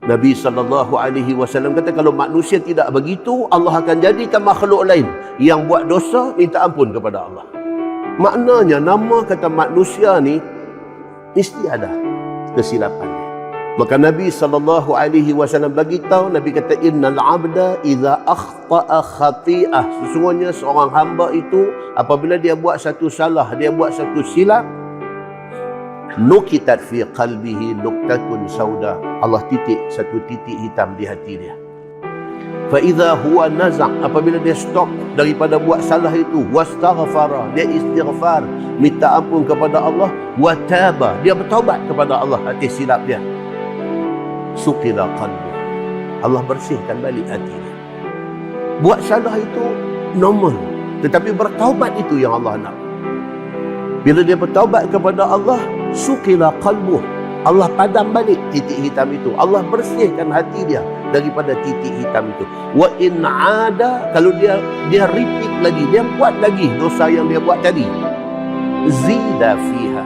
Nabi SAW kata, kalau manusia tidak begitu, Allah akan jadikan makhluk lain yang buat dosa, minta ampun kepada Allah. Maknanya, nama kata manusia ni mesti ada kesilapan. Maka Nabi SAW bagi tahu, Nabi kata, innal abda idza akhta'a khati'ah. Sesungguhnya seorang hamba itu apabila dia buat satu salah, dia buat satu silap, nukitat fi qalbihi nuktatun sauda. Allah titik satu titik hitam di hati dia. Fa idza huwa nazak, apabila dia stop daripada buat salah itu, wastaghfara, dia istighfar, minta ampun kepada Allah, wa taba, dia bertaubat kepada Allah atas silap dia, suqila qalbu, Allah bersihkan balik hati dia. Buat salah itu normal, tetapi bertaubat itu yang Allah nak. Bila dia bertaubat kepada Allah, suqila qalbuh, Allah padam balik titik hitam itu, Allah bersihkan hati dia daripada titik hitam itu. Wa in ada, kalau dia repeat lagi, dia buat lagi dosa yang dia buat tadi, zida fiha,